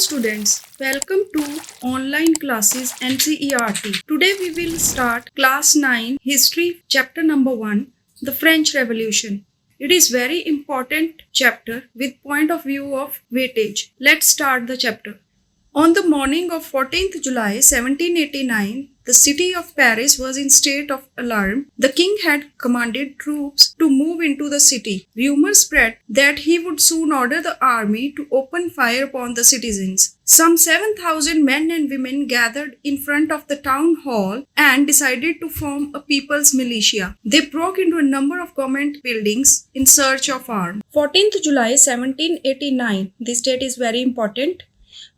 students, welcome to online classes NCERT. Today we will start class 9 history chapter number 1, the French Revolution. It is very important chapter with point of view of weightage. Let's start the chapter. On the morning of 14th July 1789, the city of Paris was in state of alarm. The king had commanded troops to move into the city. Rumors spread that he would soon order the army to open fire upon the citizens. Some 7,000 men and women gathered in front of the town hall and decided to form a people's militia. They broke into a number of government buildings in search of arms. 14th July 1789, this date is very important.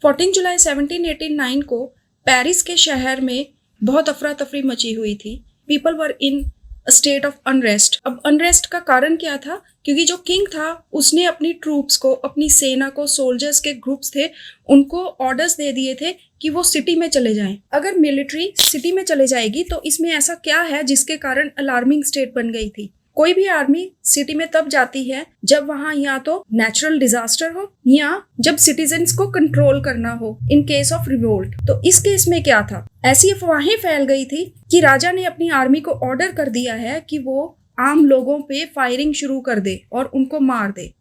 14 जुलाई 1789 को Paris के शहर में बहुत अफरा तफरी मची हुई थी. People were in state of unrest. अब अनरेस्ट का कारण क्या था? क्योंकि जो किंग था उसने अपनी ट्रूप्स को, अपनी सेना को, सोल्जर्स के ग्रुप्स थे, उनको ऑर्डर्स दे दिए थे कि वो सिटी में चले जाएं. अगर मिलिट्री सिटी में चले जाएगी तो इसमें ऐसा क्या है जिसके कारण अलार्मिंग स्टेट बन गई थी? कोई भी आर्मी सिटी में तब जाती है जब वहां या तो नेचुरल डिजास्टर हो या जब सिटीजन्स को कंट्रोल करना हो इन केस ऑफ रिवोल्ट. तो इस केस में क्या था? ऐसी अफवाहें फैल गई थी कि राजा ने अपनी आर्मी को ऑर्डर कर दिया है कि वो आम लोगों पे फायरिंग शुरू कर दे और उनको मार दे.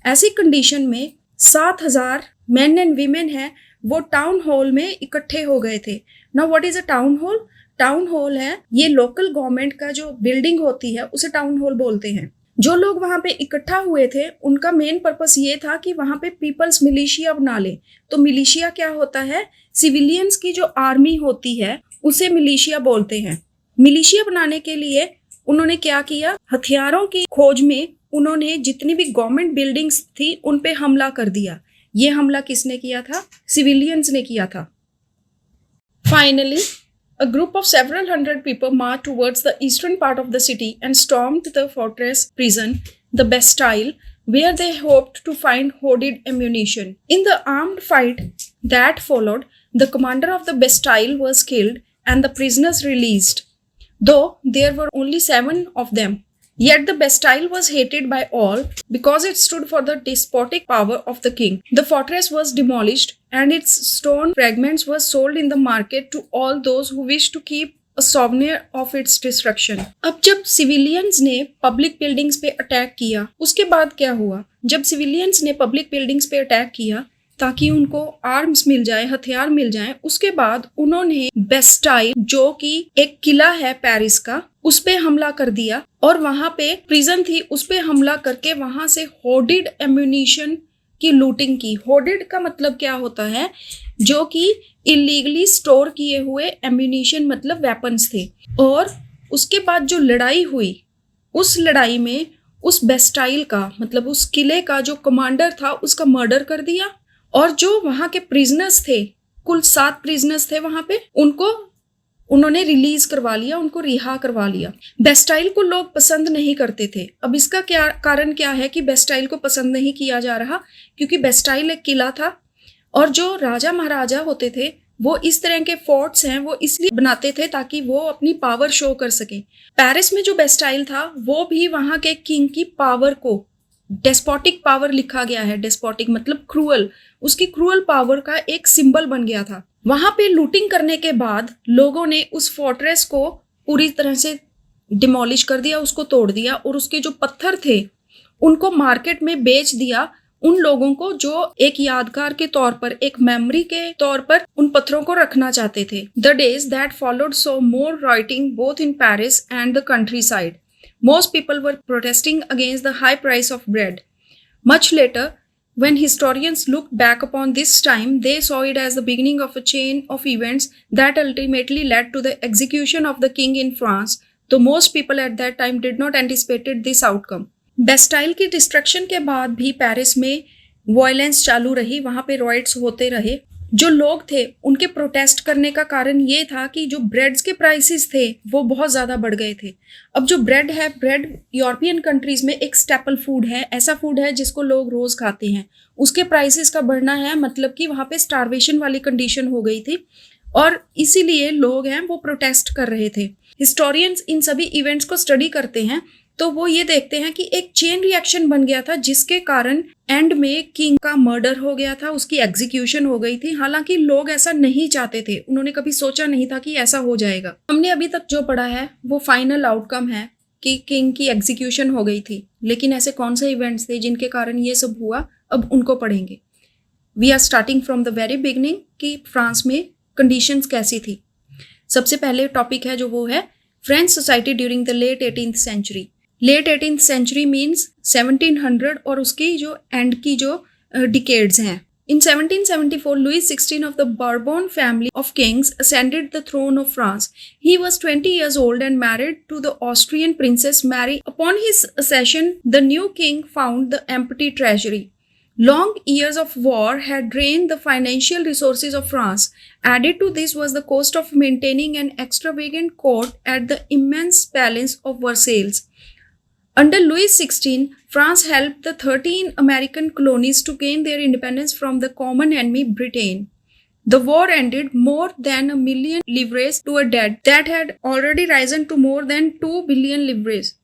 ऐसी कंडीशन में 7,000 मेन एंड वीमेन है वो टाउन हॉल में इकट्ठे हो गए थे. Now what is a town hall? Town hall है ये लोकल गवर्नमेंट का जो बिल्डिंग होती है उसे टाउन हॉल बोलते हैं. जो लोग वहां पे इकट्ठा हुए थे उनका मेन पर्पस ये था कि वहां पे पीपल्स मिलिशिया बना ले. तो मिलिशिया क्या होता है? सिविलियंस की जो आर्मी होती है उसे मिलिशिया बोलते हैं. मिलिशिया बनाने के लिए उन्होंने क्या किया? हथियारों की खोज में उन्होंने जितनी भी गवर्नमेंट बिल्डिंग्स थी उन पे हमला कर दिया. ये हमला किसने किया था? सिविलियंस ने किया था. Finally a group of several hundred people marched towards the eastern part of the city and stormed the fortress prison, the Bastille, where they hoped to find hoarded ammunition. In the armed fight that followed, the commander of the Bastille was killed and the prisoners released, though there were only 7 of them. Yet the Bastille was hated by all because it stood for the despotic power of the king. The fortress was demolished and its stone fragments were sold in the market to all those who wished to keep a souvenir of its destruction. अब जब civilians ने public buildings पे attack किया, उसके बाद क्या हुआ? जब सिविलियंस ने पब्लिक बिल्डिंग्स पे अटैक किया ताकि उनको आर्म्स मिल जाए, हथियार मिल जाए, उसके बाद उन्होंने बेस्टाइल जो कि एक किला है पेरिस का, उस पे हमला कर दिया और वहां पे प्रिजन थी उस पे हमला करके वहां से होर्डेड एम्यूनिशन की लूटिंग की. होर्डेड का मतलब क्या होता है? जो कि इलीगली स्टोर किए हुए एम्यूनिशन मतलब वेपन्स थे. और उसके बाद जो लड़ाई हुई उस लड़ाई में उस बेस्टाइल का मतलब उस किले का जो कमांडर था उसका मर्डर कर दिया और जो वहां के प्रिजनर्स थे, कुल 7 प्रिजनर्स थे वहां पे, उनको उन्होंने रिलीज करवा लिया, उनको रिहा करवा लिया. बेस्टाइल को लोग पसंद नहीं करते थे. अब इसका क्या कारण क्या है कि बेस्टाइल को पसंद नहीं किया जा रहा? क्योंकि बेस्टाइल एक किला था और जो राजा महाराजा होते थे वो इस तरह के फोर्ट्स हैं वो इसलिए बनाते थे ताकि वो अपनी पावर शो कर सकें. पेरिस में जो बेस्टाइल था वो भी वहां के किंग की पावर को, डेस्पोटिक पावर लिखा गया है, डेस्पोटिक मतलब क्रूअल, उसकी क्रूअल पावर का एक सिंबल बन गया था. वहां पे लूटिंग करने के बाद लोगों ने उस फोर्ट्रेस को पूरी तरह से डिमोलिश कर दिया, उसको तोड़ दिया और उसके जो पत्थर थे उनको मार्केट में बेच दिया उन लोगों को जो एक यादगार के तौर पर, एक मेमोरी के तौर पर उन पत्थरों को रखना चाहते थे. The days that followed so more writing both in Paris and the country side. Most people were protesting against the high price of bread. Much later, when historians looked back upon this time, they saw it as the beginning of a chain of events that ultimately led to the execution of the king in France, though most people at that time did not anticipate this outcome. Bastille की destruction के बाद भी Paris में violence चालू रही, वहां पे riots होते रहे. जो लोग थे उनके प्रोटेस्ट करने का कारण ये था कि जो ब्रेड्स के प्राइसेस थे वो बहुत ज़्यादा बढ़ गए थे. अब जो ब्रेड है, ब्रेड यूरोपियन कंट्रीज में एक स्टेपल फूड है, ऐसा फूड है जिसको लोग रोज़ खाते हैं. उसके प्राइसेस का बढ़ना है मतलब कि वहाँ पे स्टारवेशन वाली कंडीशन हो गई थी और इसीलिए लोग हैं वो प्रोटेस्ट कर रहे थे. हिस्टोरियंस इन सभी इवेंट्स को स्टडी करते हैं तो वो ये देखते हैं कि एक चेन रिएक्शन बन गया था जिसके कारण एंड में किंग का मर्डर हो गया था, उसकी एग्जीक्यूशन हो गई थी। हालांकि लोग ऐसा नहीं चाहते थे, उन्होंने कभी सोचा नहीं था कि ऐसा हो जाएगा। हमने अभी तक जो पढ़ा है वो फाइनल आउटकम है कि किंग की एग्जीक्यूशन हो गई थी, लेकिन ऐसे कौन से इवेंट्स थे जिनके कारण ये सब हुआ, अब उनको पढ़ेंगे। We are starting from the very beginning कि फ्रांस में कंडीशंस कैसी थी। सबसे पहले टॉपिक है जो वो है French society during the late 18th century. Late 18th century means 1700 और उसकी जो एंड की जो डिकेड्स हैं। In 1774, Louis XVI of the Bourbon family of kings ascended the throne of France. He was 20 years old and married to the Austrian princess Mary. Upon his accession, the new king found the empty treasury. Long years of war had drained the financial resources of France. Added to this was the cost of maintaining an extravagant court at the immense palace of Versailles. Under Louis XVI, France helped the 13 American colonies to gain their independence from the common enemy Britain. The war ended more than 1 million livres to a debt that had already risen to more than 2 billion livres.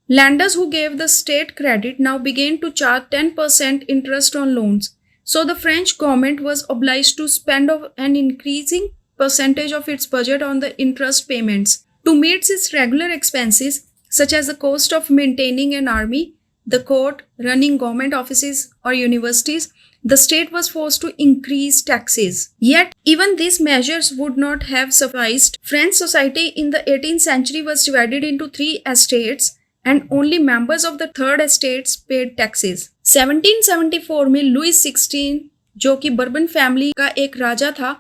Lenders who gave the state credit now began to charge 10% interest on loans. So the French government was obliged to spend an increasing percentage of its budget on the interest payments. To meet its regular expenses, such as the cost of maintaining an army, the court, running government offices or universities, the state was forced to increase taxes. Yet, even these measures would not have sufficed. French society in the 18th century was divided into 3 estates and only members of the third estates paid taxes. 1774 में Louis 16 जो कि bourbon family का एक राजा था,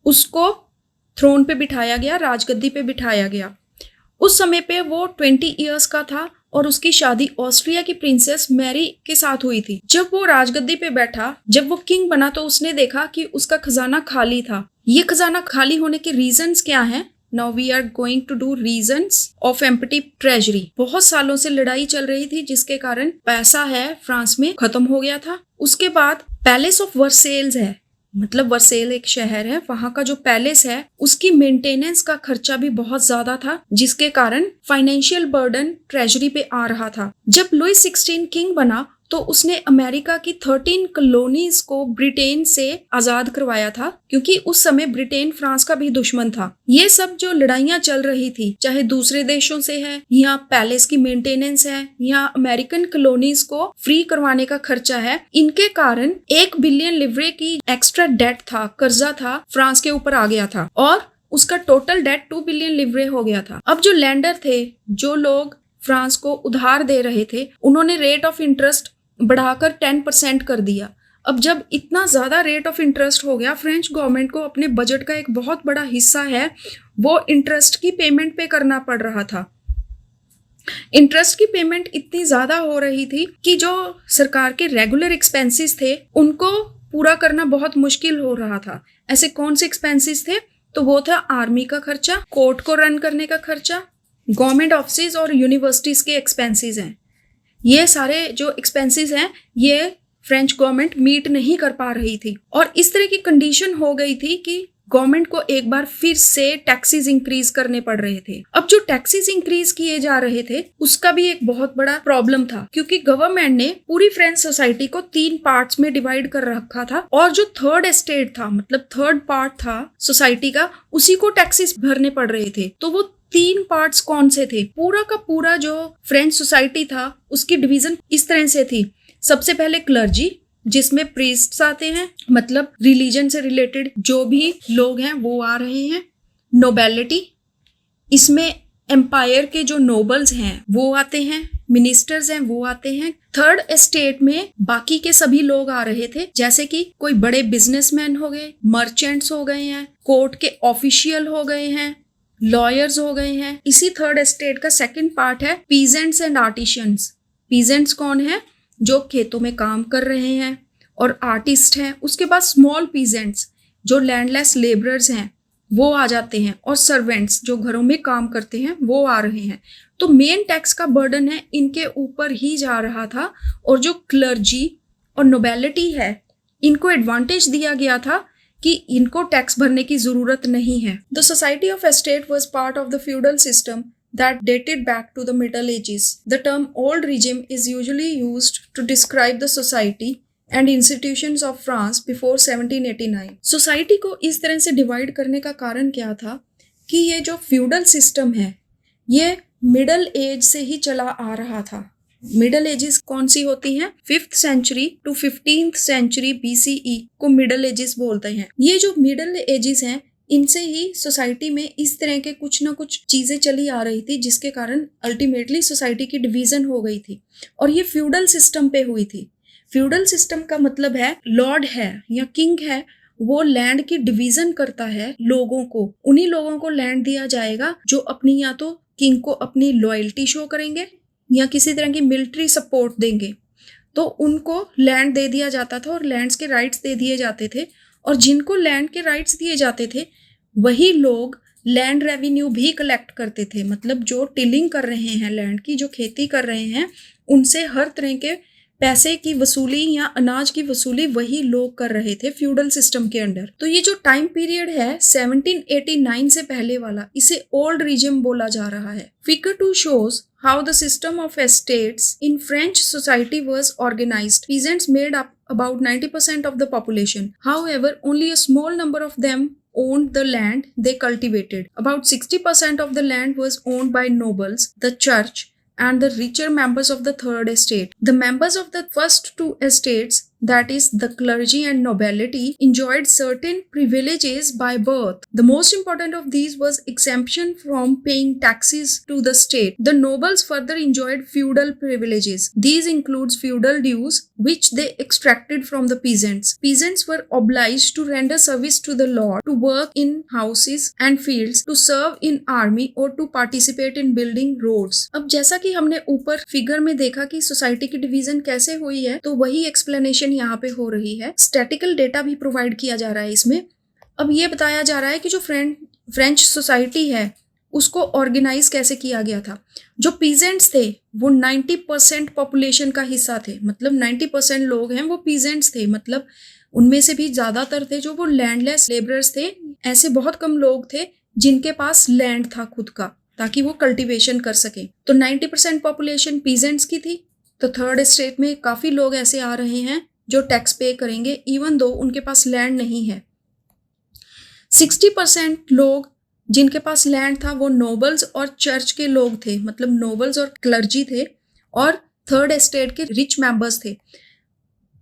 उसको throne पे बिठाया गया, राजगद्दी पे बिठाया गया। उस समय पे वो 20 इयर्स का था और उसकी शादी ऑस्ट्रिया की प्रिंसेस मैरी के साथ हुई थी। जब वो राजगद्दी पे बैठा, जब वो किंग बना, तो उसने देखा कि उसका खजाना खाली था। ये खजाना खाली होने के रीजंस क्या हैं? Now we are going to do reasons of empty treasury. बहुत सालों से लड़ाई चल रही थी जिसके कारण पैसा है फ्रांस में खत्म हो गया था। उसके बाद पैलेस ऑफ वर्सेल्स है, मतलब वर्सेल एक शहर है, वहां का जो पैलेस है उसकी मेंटेनेंस का खर्चा भी बहुत ज्यादा था, जिसके कारण फाइनेंशियल बर्डन ट्रेजरी पे आ रहा था। जब लुई 16 किंग बना तो उसने अमेरिका की 13 कॉलोनीज को ब्रिटेन से आजाद करवाया था, क्योंकि उस समय ब्रिटेन फ्रांस का भी दुश्मन था। ये सब जो लड़ाइयां चल रही थी, चाहे दूसरे देशों से है, यहाँ पैलेस की मेंटेनेंस है, यहाँ अमेरिकन कॉलोनीज को फ्री करवाने का खर्चा है, इनके कारण 1 बिलियन लिवरे की एक्स्ट्रा डेट था, कर्जा था, फ्रांस के ऊपर आ गया था और उसका टोटल डेट 2 बिलियन लिवरे हो गया था। अब जो लैंडर थे, जो लोग फ्रांस को उधार दे रहे थे, उन्होंने रेट ऑफ इंटरेस्ट बढ़ाकर 10% कर दिया। अब जब इतना ज्यादा रेट ऑफ इंटरेस्ट हो गया, फ्रेंच गवर्नमेंट को अपने बजट का एक बहुत बड़ा हिस्सा है वो इंटरेस्ट की पेमेंट पे करना पड़ रहा था। इंटरेस्ट की पेमेंट इतनी ज्यादा हो रही थी कि जो सरकार के रेगुलर एक्सपेंसेस थे उनको पूरा करना बहुत मुश्किल हो रहा था। ऐसे कौन से एक्सपेंसेस थे? तो वो था आर्मी का खर्चा, कोर्ट को रन करने का खर्चा, गवर्नमेंट ऑफिस और यूनिवर्सिटीज के एक्सपेंसेस हैं। ये सारे जो एक्सपेंसेस हैं ये फ्रेंच गवर्नमेंट मीट नहीं कर पा रही थी और इस तरह की कंडीशन हो गई थी कि गवर्नमेंट को एक बार फिर से टैक्सेस इंक्रीज करने पड़ रहे थे। अब जो टैक्सेस इंक्रीज किए जा रहे थे उसका भी एक बहुत बड़ा प्रॉब्लम था, क्योंकि गवर्नमेंट ने पूरी फ्रेंच सोसाइटी को 3 पार्ट्स में डिवाइड कर रखा था और जो थर्ड एस्टेट था, मतलब थर्ड पार्ट था सोसाइटी का, उसी को टैक्सेस भरने पड़ रहे थे। तो वो 3 पार्ट्स कौन से थे? पूरा का पूरा जो फ्रेंच सोसाइटी था उसकी डिवीजन इस तरह से थी। सबसे पहले क्लर्जी, जिसमें प्रीस्ट्स आते हैं, मतलब रिलीजन से रिलेटेड जो भी लोग हैं वो आ रहे हैं। नोबेलिटी, इसमें एम्पायर के जो नोबल्स हैं वो आते हैं, मिनिस्टर्स हैं वो आते हैं। थर्ड एस्टेट में बाकी के सभी लोग आ रहे थे, जैसे कि कोई बड़े बिजनेसमैन हो गए, मर्चेंट्स हो गए हैं, कोर्ट के ऑफिशियल हो गए हैं, लॉयर्स हो गए हैं। इसी थर्ड एस्टेट का सेकंड पार्ट है पीजेंट्स एंड आर्टिशियंस। पीजेंट्स कौन है? जो खेतों में काम कर रहे हैं और आर्टिस्ट हैं। उसके बाद स्मॉल पीजेंट्स जो लैंडलेस लेबरर्स हैं वो आ जाते हैं और सर्वेंट्स जो घरों में काम करते हैं वो आ रहे हैं। तो मेन टैक्स का बर्डन है इनके ऊपर ही जा रहा था और जो क्लर्जी और नोबेलिटी है इनको एडवांटेज दिया गया था कि इनको टैक्स भरने की जरूरत नहीं है। The society of estate was part of the feudal system that dated back to the Middle Ages. The term old regime is usually used to describe the society and institutions of France before 1789. Society को इस तरह से divide करने का कारण क्या था कि ये जो फ्यूडल सिस्टम है ये मिडल एज से ही चला आ रहा था। मिडल एजेस कौन सी होती हैं? 5th century to 15th century BCE को मिडल एजेस बोलते हैं। ये जो मिडल एजेस हैं इनसे ही सोसाइटी में इस तरह के कुछ ना कुछ चीजें चली आ रही थी जिसके कारण अल्टीमेटली सोसाइटी की डिवीजन हो गई थी और ये फ्यूडल सिस्टम पे हुई थी। फ्यूडल सिस्टम का मतलब है लॉर्ड है या किंग है, वो लैंड की डिवीजन करता है लोगों को, उन्हीं लोगों को लैंड दिया जाएगा जो अपनी या तो किंग को अपनी लॉयल्टी शो करेंगे या किसी तरह की मिलिट्री सपोर्ट देंगे, तो उनको लैंड दे दिया जाता था और लैंड्स के राइट्स दे दिए जाते थे। और जिनको लैंड के राइट्स दिए जाते थे वही लोग लैंड रेवेन्यू भी कलेक्ट करते थे। मतलब जो टिलिंग कर रहे हैं लैंड की, जो खेती कर रहे हैं, उनसे हर तरह के पैसे की वसूली या अनाज की वसूली वही लोग कर रहे थे फ्यूडल सिस्टम के अंडर। तो ये जो टाइम पीरियड है 1789 से पहले वाला, इसे ओल्ड रिजिम बोला जा रहा है। Figure 2 shows how the system of estates in French society was organized. Peasants made up about 90% of the population. However, only a small number of them owned the land they cultivated. About 60% of the land was owned by nobles, the church, and the richer members of the third estate. The members of the first two estates, that is the clergy and nobility, enjoyed certain privileges by birth. The most important of these was exemption from paying taxes to the state. The nobles further enjoyed feudal privileges. These includes feudal dues which they extracted from the peasants. Peasants were obliged to render service to the lord, to work in houses and fields, to serve in army or to participate in building roads. अब जैसा कि हमने ऊपर figure में देखा कि society की division कैसे हुई है, तो वही एक्सप्लेनेशन यहाँ पे हो रही है। स्टैटिकल डेटा भी प्रोवाइड किया जा रहा है इसमें। अब ये बताया जा रहा है कि जो फ्रेंच सोसाइटी है उसको ऑर्गेनाइज कैसे किया गया था। जो पीजेंट्स थे वो 90% पॉपुलेशन का हिस्सा थे, मतलब 90% लोग हैं वो पीजेंट्स थे, मतलब उनमें से भी ज्यादातर थे जो वो लैंडलेस लेबरर्स थे। ऐसे बहुत कम लोग थे जिनके पास लैंड था खुद का ताकि वो कल्टीवेशन कर सके। तो 90% पॉपुलेशन पीजेंट्स की थी। तो थर्ड स्टेट में काफी लोग ऐसे आ रहे हैं जो टैक्स पे करेंगे इवन दो उनके पास लैंड नहीं है। 60% लोग जिनके पास लैंड था वो नोबल्स और चर्च के लोग थे, मतलब नोबल्स और क्लर्जी थे, और थर्ड एस्टेट के रिच मेंबर्स थे।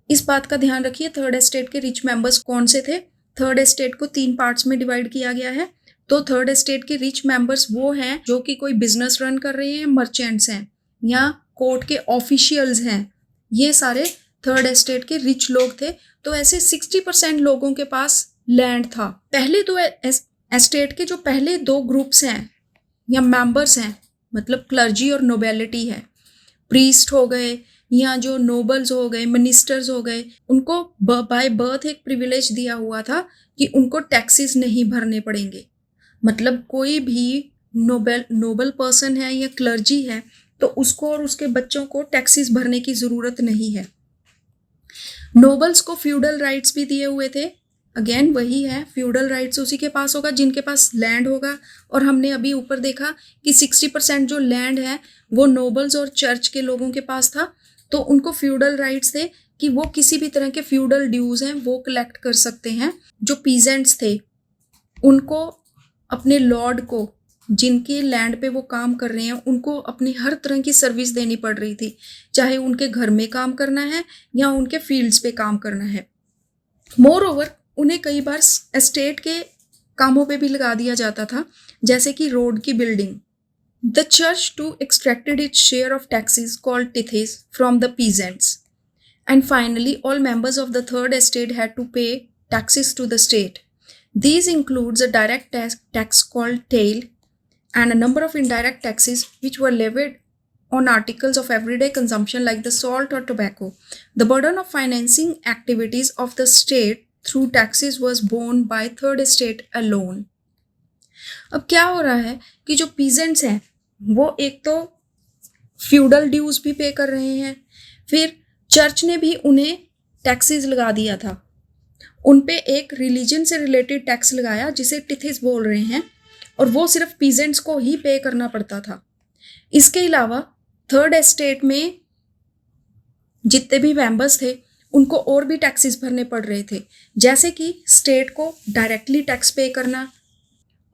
इस बात का ध्यान रखिए, थर्ड एस्टेट के रिच मेंबर्स कौन से थे। थर्ड एस्टेट को 3 पार्ट्स में डिवाइड किया गया है। तो थर्ड एस्टेट के रिच मेंबर्स वो हैं जो कि कोई बिजनेस रन कर रहे हैं, मर्चेंट्स हैं या कोर्ट के ऑफिशियल्स हैं, ये सारे थर्ड एस्टेट के रिच लोग थे। तो ऐसे 60% लोगों के पास लैंड था। पहले दो एस्टेट के जो पहले 2 ग्रुप्स हैं या मेंबर्स हैं, मतलब क्लर्जी और नोबेलिटी है, प्रीस्ट हो गए या जो नोबल्स हो गए, मिनिस्टर्स हो गए, उनको बाय बर्थ एक प्रिविलेज दिया हुआ था कि उनको टैक्सेस नहीं भरने पड़ेंगे। मतलब कोई भी नोबल पर्सन है या क्लर्जी है तो उसको और उसके बच्चों को टैक्सेस भरने की ज़रूरत नहीं है। नोबल्स को फ्यूडल राइट्स भी दिए हुए थे। अगेन वही है, फ्यूडल राइट्स उसी के पास होगा जिनके पास लैंड होगा। और हमने अभी ऊपर देखा कि 60% जो लैंड है वो नोबल्स और चर्च के लोगों के पास था, तो उनको फ्यूडल राइट्स थे कि वो किसी भी तरह के फ्यूडल ड्यूज हैं वो कलेक्ट कर सकते हैं। जो पीजेंट्स थे उनको अपने लॉर्ड को, जिनके लैंड पे वो काम कर रहे हैं, उनको अपनी हर तरह की सर्विस देनी पड़ रही थी, चाहे उनके घर में काम करना है या उनके फील्ड्स पे काम करना है। मोर ओवर उन्हें कई बार एस्टेट के कामों पे भी लगा दिया जाता था, जैसे कि रोड की building. The church to extracted its share of taxes called tithes from the peasants, and finally all members of the third estate had to pay taxes to the state. These includes a direct tax called taille and a number of indirect taxes which were levied on articles of everyday consumption like the salt or tobacco. The burden of financing activities of the state through taxes was borne by third estate alone. अब क्या हो रहा है कि जो peasants हैं वो एक तो फ्यूडल ड्यूज भी पे कर रहे हैं, फिर चर्च ने भी उन्हें टैक्सेस लगा दिया था। उन पे एक रिलीजन से रिलेटेड टैक्स लगाया जिसे टिथेस बोल रहे हैं, और वो सिर्फ पीजेंट्स को ही पे करना पड़ता था। इसके अलावा थर्ड एस्टेट में जितने भी मेंबर्स थे उनको और भी टैक्सेस भरने पड़ रहे थे, जैसे कि स्टेट को डायरेक्टली टैक्स पे करना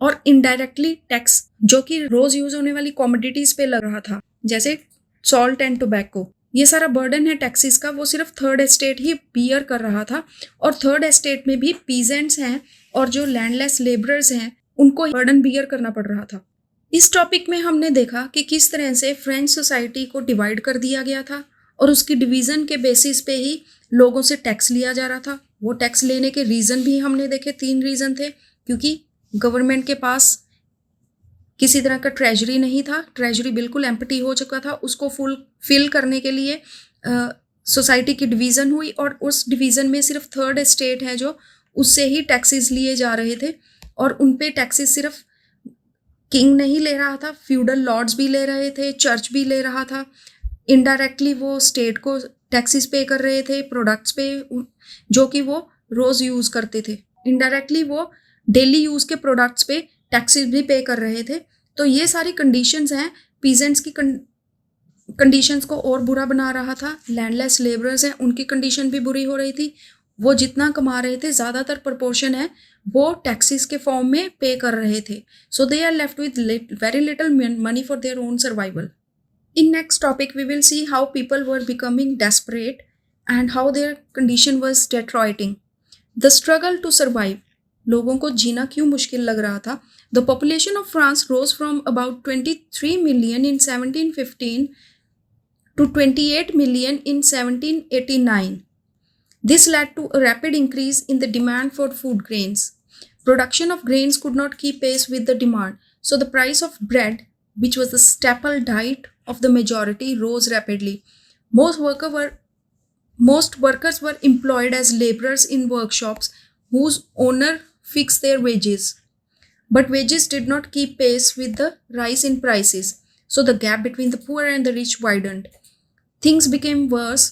और इनडायरेक्टली टैक्स जो कि रोज यूज होने वाली कॉमोडिटीज पे लग रहा था, जैसे सॉल्ट एंड टोबैको। ये सारा बर्डन है टैक्सेस का, वो सिर्फ थर्ड एस्टेट ही बियर कर रहा था। और थर्ड एस्टेट में भी पीजेंट्स हैं और जो लैंडलेस लेबरर्स हैं उनको बर्डन बियर करना पड़ रहा था। इस टॉपिक में हमने देखा कि किस तरह से फ्रेंच सोसाइटी को डिवाइड कर दिया गया था और उसकी डिवीजन के बेसिस पे ही लोगों से टैक्स लिया जा रहा था। वो टैक्स लेने के रीजन भी हमने देखे, 3 रीजन थे। क्योंकि गवर्नमेंट के पास किसी तरह का ट्रेजरी नहीं था, ट्रेजरी बिल्कुल एम्प्टी हो चुका था, उसको फिल करने के लिए सोसाइटी की डिवीज़न हुई और उस डिवीज़न में सिर्फ थर्ड एस्टेट है जो उससे ही टैक्सेस लिए जा रहे थे। और उन पे टैक्सेस सिर्फ किंग नहीं ले रहा था, फ्यूडल लॉर्ड्स भी ले रहे थे, चर्च भी ले रहा था। इनडायरेक्टली वो स्टेट को टैक्सेस पे कर रहे थे प्रोडक्ट्स पे जो कि वो रोज़ यूज़ करते थे। इनडायरेक्टली वो डेली यूज़ के प्रोडक्ट्स पे टैक्सेस भी पे कर रहे थे। तो ये सारी कंडीशंस हैं, पीजेंट्स की कंडीशंस को और बुरा बना रहा था। लैंडलेस लेबरर्स हैं, उनकी कंडीशन भी बुरी हो रही थी। वो जितना कमा रहे थे ज़्यादातर प्रपोर्शन है वो टैक्सेस के फॉर्म में पे कर रहे थे। So they are left with very little money for their own survival. In next topic, we will see how people were becoming desperate and how their condition was deteriorating. The struggle to survive. लोगों को जीना क्यों मुश्किल लग रहा था? The population of France rose from about 23 million in 1715 to 28 million in 1789. This led to a rapid increase in the demand for food grains. Production of grains could not keep pace with the demand, so the price of bread, which was the staple diet of the majority, rose rapidly. Most workers were employed as laborers in workshops whose owner fixed their wages. But wages did not keep pace with the rise in prices, so the gap between the poor and the rich widened. Things became worse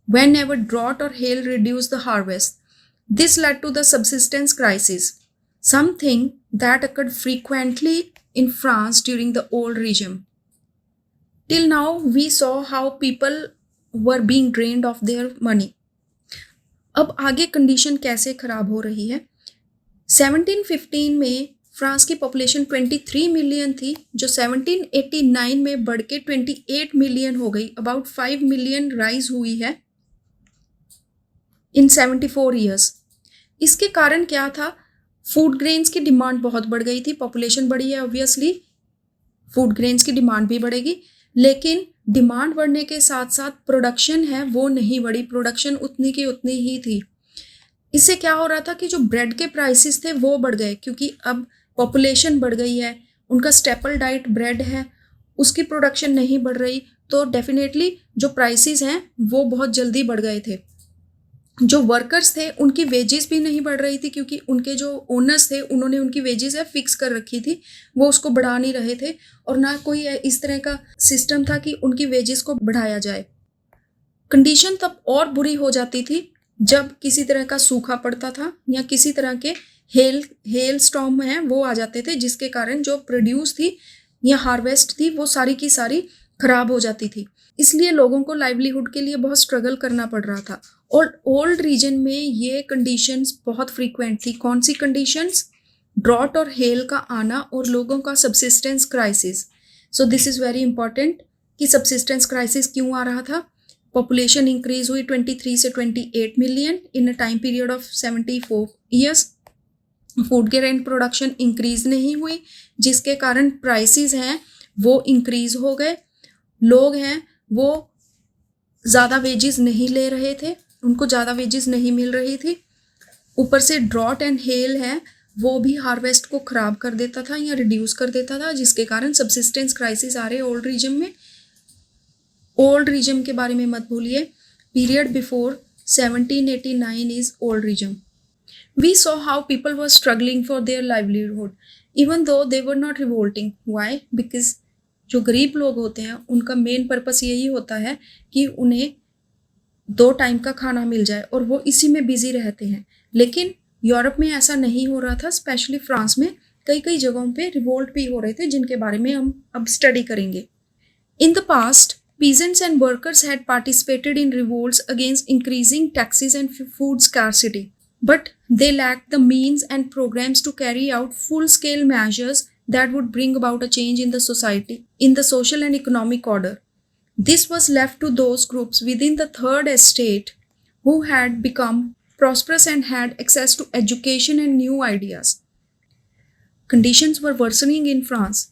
whenever drought or hail reduced the harvest. This led to the subsistence crisis, something that occurred frequently in France during the old regime. Till now, we saw how people were being drained of their money. अब आगे condition कैसे खराब हो रही है? 1715 में France की population 23 million थी, जो 1789 में बढ़ के 28 मिलियन हो गई। अबाउट 5 मिलियन राइज हुई है इन 74 ईयर्स। इसके कारण क्या था? फूड ग्रेन्स की डिमांड बहुत बढ़ गई थी। पॉपुलेशन बढ़ी है, ऑब्वियसली फूड ग्रेन्स की डिमांड भी बढ़ेगी, लेकिन डिमांड बढ़ने के साथ साथ प्रोडक्शन है वो नहीं बढ़ी। प्रोडक्शन उतनी की उतनी ही थी। इससे क्या हो रहा था कि जो ब्रेड के प्राइसेस थे वो बढ़ गए, क्योंकि अब पॉपुलेशन बढ़ गई है, उनका स्टेपल डाइट ब्रेड है, उसकी प्रोडक्शन नहीं बढ़ रही, तो डेफिनेटली जो प्राइसेस हैं वो बहुत जल्दी बढ़ गए थे। जो वर्कर्स थे उनकी वेजेस भी नहीं बढ़ रही थी, क्योंकि उनके जो ओनर्स थे उन्होंने उनकी वेजेस है फिक्स कर रखी थी, वो उसको बढ़ा नहीं रहे थे। और ना कोई इस तरह का सिस्टम था कि उनकी वेजेस को बढ़ाया जाए। कंडीशन तब और बुरी हो जाती थी जब किसी तरह का सूखा पड़ता था या किसी तरह के हेल स्टॉर्म हैं वो आ जाते थे, जिसके कारण जो प्रोड्यूस थी या हार्वेस्ट थी वो सारी की सारी खराब हो जाती थी। इसलिए लोगों को लाइवलीहुड के लिए बहुत स्ट्रगल करना पड़ रहा था। और ओल्ड रीजन में ये कंडीशंस बहुत फ्रीक्वेंट थी। कौन सी कंडीशंस? ड्रॉट और हेल का आना और लोगों का subsistence crisis. So this is very important कि सब्सिस्टेंस क्राइसिस क्यों आ रहा था। पॉपुलेशन इंक्रीज हुई 23 से 28 million in a time period of 74 years. Food grain production increase नहीं हुई, जिसके कारण प्राइसेस हैं वो इंक्रीज हो गए। लोग हैं वो ज़्यादा वेजेस नहीं ले रहे थे, उनको ज़्यादा वेजेस नहीं मिल रही थी। ऊपर से ड्रॉट एंड हेल है वो भी हार्वेस्ट को ख़राब कर देता था या रिड्यूस कर देता था, जिसके कारण सब्सिस्टेंस क्राइसिस आ रहे ओल्ड रीजन में। ओल्ड रीजन के बारे में मत भूलिए। Period before 1789 is old regime. We saw how people were struggling for their livelihood even though they were not revolting. Why? Because जो गरीब लोग होते हैं उनका मेन पर्पस यही होता है कि उन्हें 2 टाइम का खाना मिल जाए और वो इसी में बिजी रहते हैं। लेकिन यूरोप में ऐसा नहीं हो रहा था, स्पेशली फ्रांस में कई कई जगहों पे रिवोल्ट भी हो रहे थे, जिनके बारे में हम अब स्टडी करेंगे। In the past peasants and workers had participated in revolts against increasing taxes and food scarcity, but they lacked the means and programs to carry out full-scale measures that would bring about a change in the society, in the social and economic order. This was left to those groups within the third estate who had become prosperous and had access to education and new ideas. Conditions were worsening in France.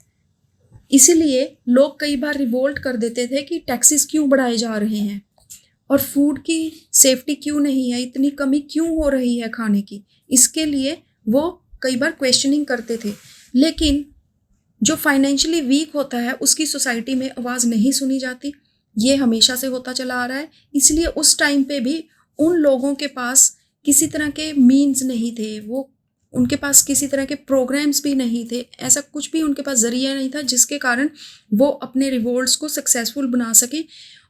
इसीलिए लोग कई बार revolt कर देते थे कि taxes क्यों बढ़ाए जा रहे हैं और फूड की सेफ्टी क्यों नहीं है, इतनी कमी क्यों हो रही है खाने की। इसके लिए वो कई बार क्वेश्चनिंग करते थे, लेकिन जो फाइनेंशियली वीक होता है उसकी सोसाइटी में आवाज़ नहीं सुनी जाती। ये हमेशा से होता चला आ रहा है। इसलिए उस टाइम पे भी उन लोगों के पास किसी तरह के मीन्स नहीं थे, उनके पास किसी तरह के प्रोग्राम्स भी नहीं थे, ऐसा कुछ भी उनके पास जरिया नहीं था जिसके कारण वो अपने रिवोल्ट्स को सक्सेसफुल बना सके।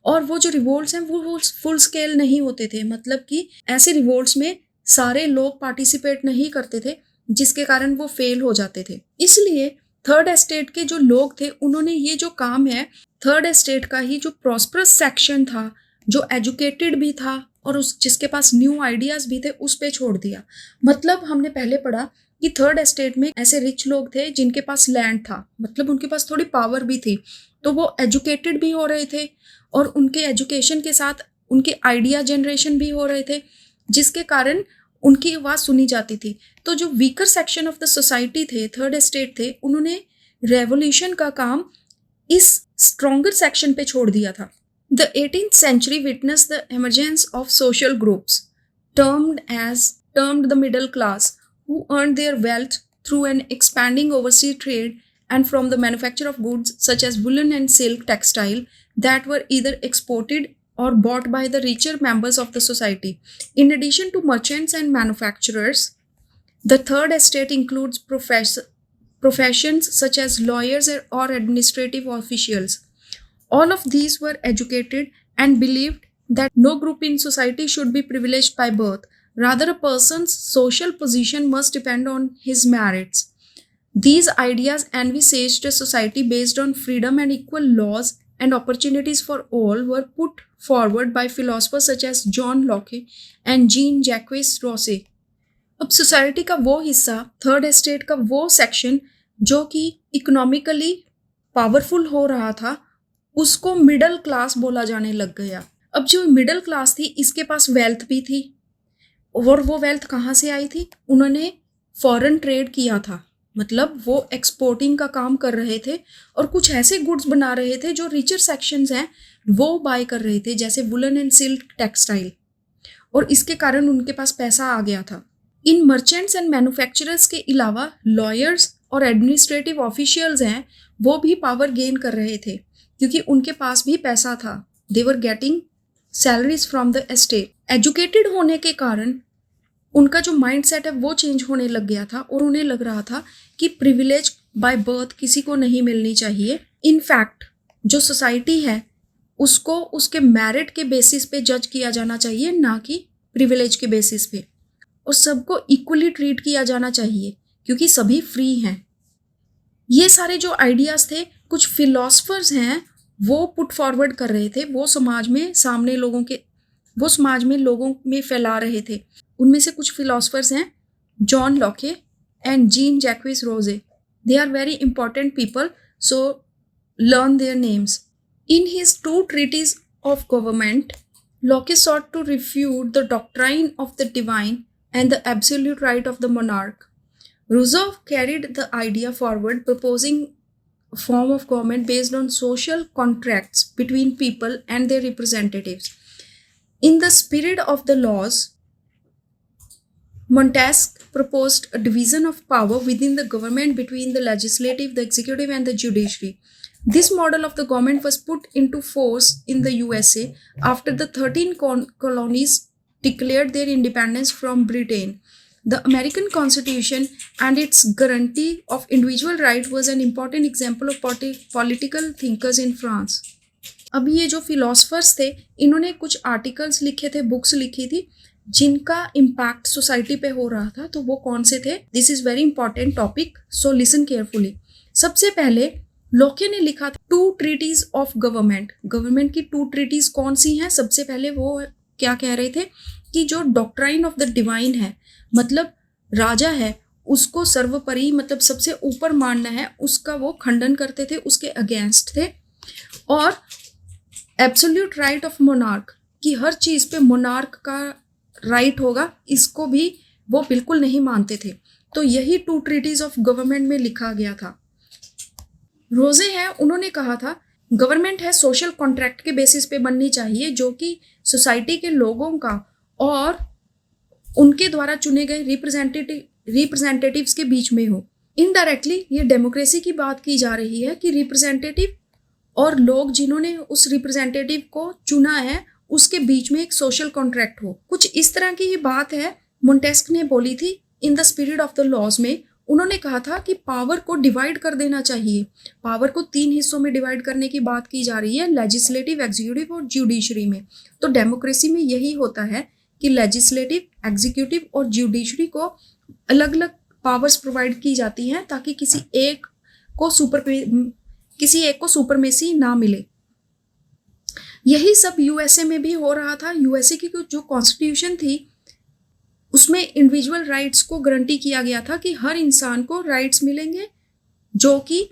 और वो जो रिवोल्ट्स हैं वो फुल स्केल नहीं होते थे, मतलब कि ऐसे रिवोल्ट्स में सारे लोग पार्टिसिपेट नहीं करते थे, जिसके कारण वो फेल हो जाते थे। इसलिए थर्ड एस्टेट के जो लोग थे उन्होंने ये जो काम है थर्ड एस्टेट का ही जो प्रॉस्परस सेक्शन था, जो एजुकेटेड भी था और उस जिसके पास न्यू आइडियाज भी थे, उस पे छोड़ दिया। मतलब हमने पहले पढ़ा कि थर्ड एस्टेट में ऐसे रिच लोग थे जिनके पास लैंड था, मतलब उनके पास थोड़ी पावर भी थी, तो वो एजुकेटेड भी हो रहे थे और उनके एजुकेशन के साथ उनके आइडिया जनरेशन भी हो रहे थे, जिसके कारण उनकी आवाज़ सुनी जाती थी। तो जो weaker section of the society थे, थर्ड एस्टेट थे, उन्होंने रेवोल्यूशन का काम इस स्ट्रॉन्गर सेक्शन पे छोड़ दिया था। The 18th century witnessed the emergence of social groups termed the middle class, who earned their wealth through an expanding overseas trade and from the manufacture of goods such as woolen and silk textile that were either exported or bought by the richer members of the society. In addition to merchants and manufacturers, the third estate includes professions such as lawyers or administrative officials. All of these were educated and believed that no group in society should be privileged by birth. Rather, a person's social position must depend on his merits. These ideas envisaged a society based on freedom and equal laws and opportunities for all were put forward by philosophers such as John Locke and Jean-Jacques Rousseau. अब society का वो हिस्सा, third estate का वो section जो कि economically powerful हो रहा था, उसको मिडिल क्लास बोला जाने लग गया। अब जो मिडिल क्लास थी इसके पास वेल्थ भी थी, और वो वेल्थ कहाँ से आई थी? उन्होंने फॉरेन ट्रेड किया था, मतलब वो एक्सपोर्टिंग का काम कर रहे थे और कुछ ऐसे गुड्स बना रहे थे जो रिचर सेक्शंस हैं वो बाय कर रहे थे, जैसे वुलन एंड सिल्क टेक्सटाइल, और इसके कारण उनके पास पैसा आ गया था। इन मर्चेंट्स एंड मैन्युफैक्चरर्स के अलावा लॉयर्स और एडमिनिस्ट्रेटिव ऑफिशियल्स हैं, वो भी पावर गेन कर रहे थे क्योंकि उनके पास भी पैसा था। They were getting salaries from the estate. Educated होने के कारण उनका जो माइंड सेट है वो चेंज होने लग गया था और उन्हें लग रहा था कि प्रिविलेज बाय बर्थ किसी को नहीं मिलनी चाहिए। इनफैक्ट जो सोसाइटी है उसको उसके मेरिट के बेसिस पे जज किया जाना चाहिए, ना कि प्रिविलेज के बेसिस पे, और सबको इक्वली ट्रीट किया जाना चाहिए क्योंकि सभी फ्री हैं। ये सारे जो आइडियाज़ थे कुछ फिलोसफर्स हैं वो पुट फॉरवर्ड कर रहे थे, वो समाज में लोगों में फैला रहे थे। उनमें से कुछ फिलोसफर्स हैं John Locke and Jean Jacques Rousseau. They are very important people, so learn their names. In his two treatises of government, Locke sought to refute the doctrine of the divine and the absolute right of the monarch. Rousseau carried the idea forward, proposing a form of government based on social contracts between people and their representatives. In the spirit of the laws, Montesquieu proposed a division of power within the government between the legislative, the executive, and the judiciary. This model of the government was put into force in the USA after the 13 colonies declared their independence from Britain. The American Constitution and its guarantee of individual right was an important example of political thinkers in France. अब ये जो philosophers थे इन्होंने कुछ articles लिखे थे, books लिखी थी जिनका इम्पैक्ट सोसाइटी पे हो रहा था, तो वो कौन से थे? This is very important topic, so listen carefully. सबसे पहले लोके ने लिखा था 2 ट्रीटीज ऑफ गवर्नमेंट। गवर्नमेंट की 2 ट्रीटीज कौन सी हैं? सबसे पहले वो क्या कह रहे थे कि जो डॉक्ट्राइन ऑफ द डिवाइन है, मतलब राजा है उसको सर्वोपरि, मतलब सबसे ऊपर मानना है, उसका वो खंडन करते थे, उसके अगेंस्ट थे। और एब्सोल्यूट राइट ऑफ मोनार्क, कि हर चीज पे मोनार्क का राइट होगा, इसको भी वो बिल्कुल नहीं मानते थे। तो यही 2 ट्रीटीज ऑफ गवर्नमेंट में लिखा गया था। रोजे हैं, उन्होंने कहा था गवर्नमेंट है सोशल कॉन्ट्रैक्ट के बेसिस पे बननी चाहिए, जो कि सोसाइटी के लोगों का और उनके द्वारा चुने गए रिप्रेजेंटेटिव्स के बीच में हो। इनडायरेक्टली ये डेमोक्रेसी की बात की जा रही है कि रिप्रेजेंटेटिव और लोग जिन्होंने उस रिप्रेजेंटेटिव को चुना है उसके बीच में एक सोशल कॉन्ट्रैक्ट हो। कुछ इस तरह की ही बात है मोंटेस्क ने बोली थी in the spirit of the laws में। उन्होंने कहा था कि पावर को डिवाइड कर देना चाहिए। पावर को 3 हिस्सों में डिवाइड करने की बात की जा रही है, लेजिस्लेटिव, एग्जीक्यूटिव और जुडिशरी में। तो डेमोक्रेसी में यही होता है कि लेजिस्लेटिव, एग्जीक्यूटिव और जुडिशरी को अलग अलग पावर्स प्रोवाइड की जाती हैं ताकि किसी एक को सुपरमेसी ना मिले। यही सब यूएसए में भी हो रहा था। यूएसए की जो कॉन्स्टिट्यूशन थी उसमें इंडिविजुअल राइट्स को गारंटी किया गया था कि हर इंसान को राइट्स मिलेंगे, जो कि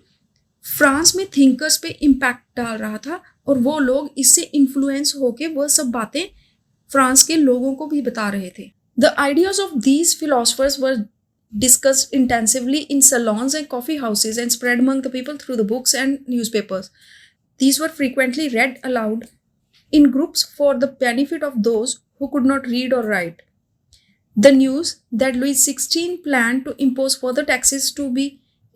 फ्रांस में थिंकर्स पे इम्पैक्ट डाल रहा था और वो लोग इससे इन्फ्लुएंस होके वह सब बातें फ्रांस के लोगों को भी बता रहे थे। The ideas of these philosophers were discussed intensively in salons and coffee houses and spread among the people through the books and newspapers. These were frequently read aloud in groups for the benefit of those who could not read or write. The news that Louis XVI planned to impose further taxes to be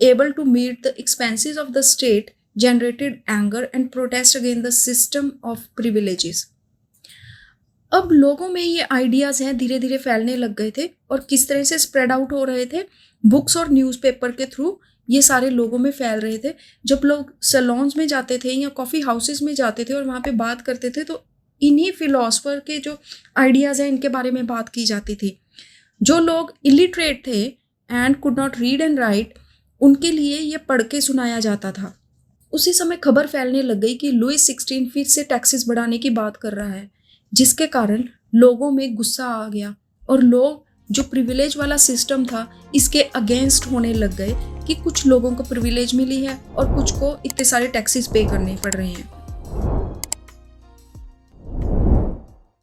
able to meet the expenses of the state generated anger and protest against the system of privileges. अब लोगों में ये ideas हैं धीरे धीरे फैलने लग गए थे और किस तरह से स्प्रेड आउट हो रहे थे, बुक्स और न्यूज़पेपर के थ्रू ये सारे लोगों में फैल रहे थे। जब लोग सैलून्स में जाते थे या कॉफ़ी हाउसेस में जाते थे और वहाँ पे बात करते थे तो इन्हीं फिलोसफर के जो आइडियाज़ हैं इनके बारे में बात की जाती थी। जो लोग इलिटरेट थे and could not read and right, उनके लिए ये पढ़ के सुनाया जाता था। उसी समय खबर फैलने लग गई कि लुईस 16 फिर से टैक्सेस बढ़ाने की बात कर रहा है, जिसके कारण लोगों में गुस्सा आ गया और लोग जो प्रिविलेज वाला सिस्टम था इसके अगेंस्ट होने लग गए कि कुछ लोगों को प्रिविलेज मिली है और कुछ को इतने सारे टैक्सेस पे करने पड़ रहे हैं।